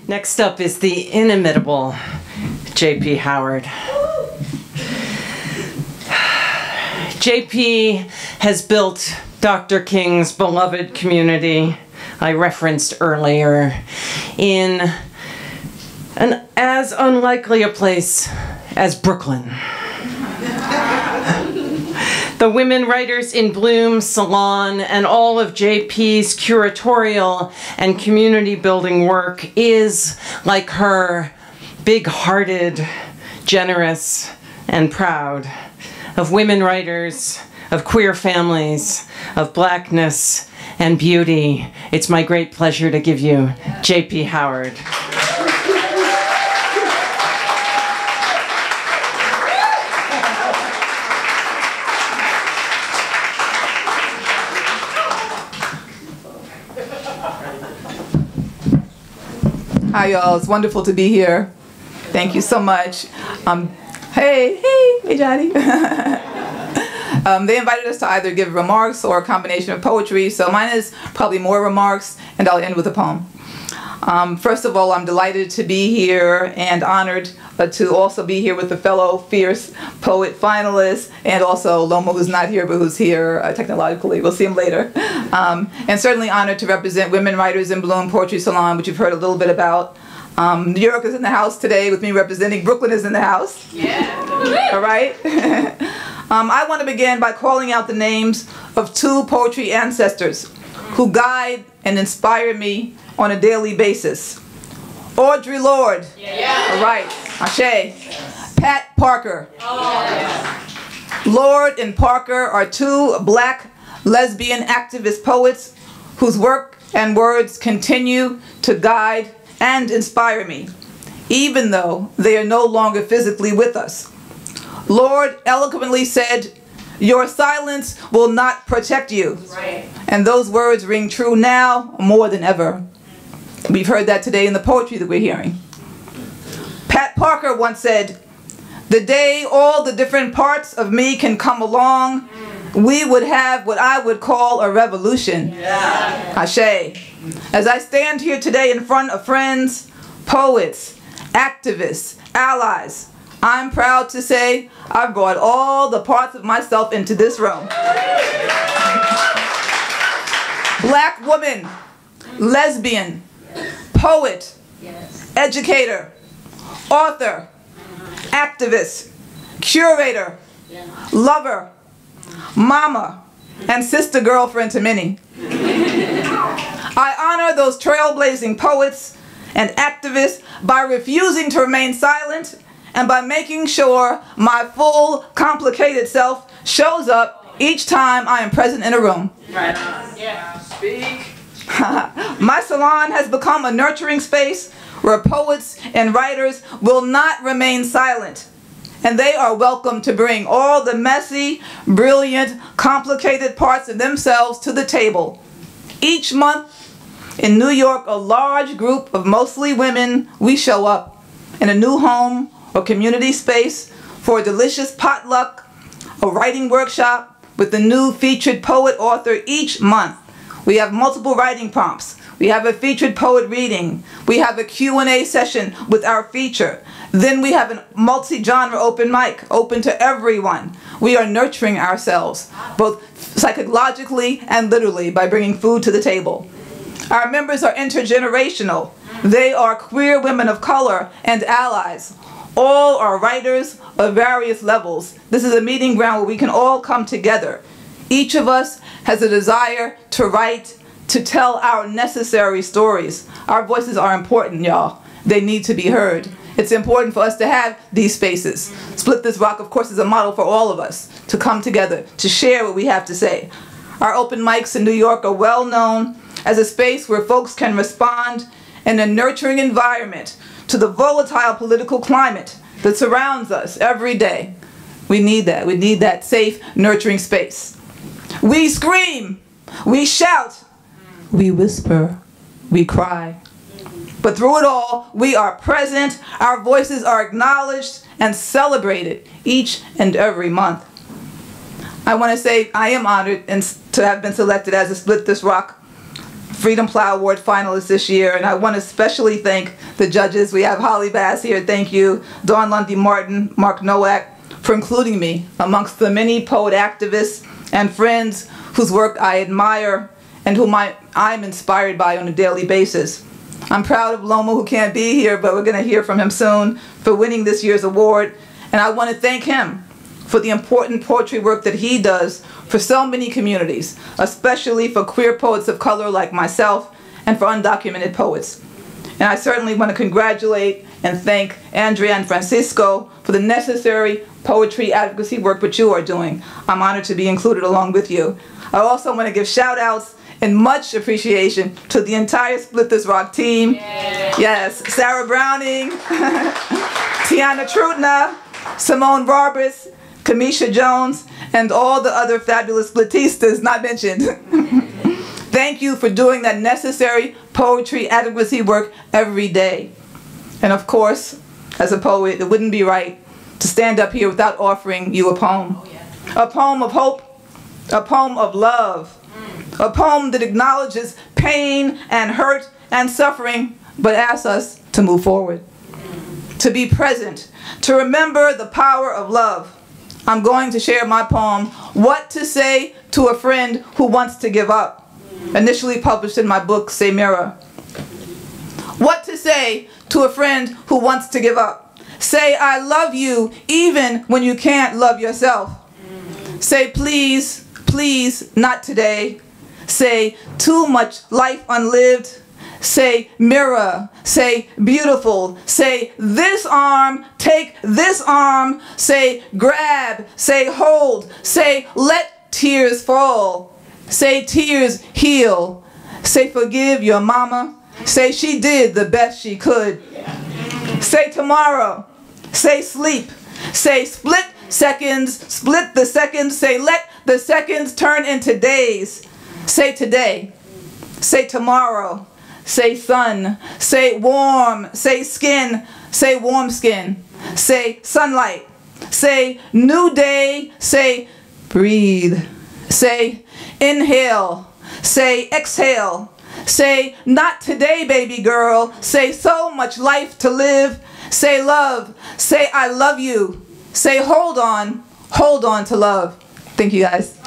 Next up is the inimitable J.P. Howard. J.P. has built Dr. King's beloved community I referenced earlier in an as unlikely a place as Brooklyn. The Women Writers in Bloom Salon and all of JP's curatorial and community building work is, like her, big-hearted, generous, and proud of women writers, of queer families, of blackness and beauty. It's my great pleasure to give you J.P. Howard. Hi, y'all. It's wonderful to be here. Thank you so much. Hey, Johnny. They invited us to either give remarks or a combination of poetry, so mine is probably more remarks, and I'll end with a poem. First of all, I'm delighted to be here and honored to also be here with the fellow fierce poet finalists, and also Loma, who's not here but who's here technologically. We'll see him later. And certainly honored to represent Women Writers in Bloom Poetry Salon, which you've heard a little bit about. New York is in the house today with me representing. Brooklyn is in the house. Yeah. All right. I want to begin by calling out the names of two poetry ancestors who guide and inspire me on a daily basis. Audre Lorde. Yeah. All right. Ashe. Pat Parker. Oh. Yeah. Lorde and Parker are two black lesbian activist poets whose work and words continue to guide and inspire me, even though they are no longer physically with us. Lorde eloquently said, "Your silence will not protect you." Right. And those words ring true now more than ever. We've heard that today in the poetry that we're hearing. Pat Parker once said, "The day all the different parts of me can come along, we would have what I would call a revolution." Yeah. Ashe. As I stand here today in front of friends, poets, activists, allies, I'm proud to say I've brought all the parts of myself into this room. Black woman, lesbian, poet, educator, author, activist, curator, lover, mama, and sister girlfriend to many. I honor those trailblazing poets and activists by refusing to remain silent and by making sure my full, complicated self shows up each time I am present in a room. Right on. Yeah. Speak. My salon has become a nurturing space where poets and writers will not remain silent, and they are welcome to bring all the messy, brilliant, complicated parts of themselves to the table. Each month in New York, a large group of mostly women, we show up in a new home or community space for a delicious potluck, a writing workshop with a new featured poet author each month. We have multiple writing prompts. We have a featured poet reading. We have a Q&A session with our feature. Then we have a multi-genre open mic, open to everyone. We are nurturing ourselves, both psychologically and literally, by bringing food to the table. Our members are intergenerational. They are queer women of color and allies. All are writers of various levels. This is a meeting ground where we can all come together. Each of us has a desire to write, to tell our necessary stories. Our voices are important, y'all. They need to be heard. It's important for us to have these spaces. Split This Rock, of course, is a model for all of us to come together, to share what we have to say. Our open mics in New York are well known as a space where folks can respond in a nurturing environment to the volatile political climate that surrounds us every day. We need that. We need that safe, nurturing space. We scream, we shout, we whisper, we cry. But through it all, we are present, our voices are acknowledged and celebrated each and every month. I want to say I am honored to have been selected as a Split This Rock Freedom Plow Award finalist this year, and I want to especially thank the judges. We have Holly Bass here, thank you, Dawn Lundy Martin, Mark Nowak, for including me amongst the many poet activists and friends whose work I admire and whom I'm inspired by on a daily basis. I'm proud of Loma, who can't be here, but we're going to hear from him soon, for winning this year's award, and I want to thank him for the important poetry work that he does for so many communities, especially for queer poets of color like myself and for undocumented poets. And I certainly want to congratulate and thank Andrea and Francisco for the necessary poetry advocacy work that you are doing. I'm honored to be included along with you. I also want to give shout outs and much appreciation to the entire Split This Rock team. Yes, Sarah Browning, Tiana Trutna, Simone Barbas, Kamisha Jones, and all the other fabulous Splitistas not mentioned. Thank you for doing that necessary poetry advocacy work every day. And of course, as a poet, it wouldn't be right to stand up here without offering you a poem. A poem of hope, a poem of love, a poem that acknowledges pain and hurt and suffering, but asks us to move forward, to be present, to remember the power of love. I'm going to share my poem, What to Say to a Friend Who Wants to Give Up, initially published in my book, Say Mirror. What to say to a friend who wants to give up? Say, I love you even when you can't love yourself. Say, please, please, not today. Say, too much life unlived. Say, mirror. Say, beautiful. Say, this arm, take this arm. Say, grab. Say, hold. Say, let tears fall. Say, tears heal. Say, forgive your mama. Say, she did the best she could. Say, tomorrow. Say, sleep. Say, split seconds. Split the seconds. Say, let the seconds turn into days. Say, today. Say, tomorrow. Say, sun. Say, warm. Say, skin. Say, warm skin. Say, sunlight. Say, new day. Say, breathe. Say, inhale. Say, exhale. Say, not today, baby girl. Say, so much life to live. Say, love. Say, I love you. Say, hold on to love. Thank you, guys.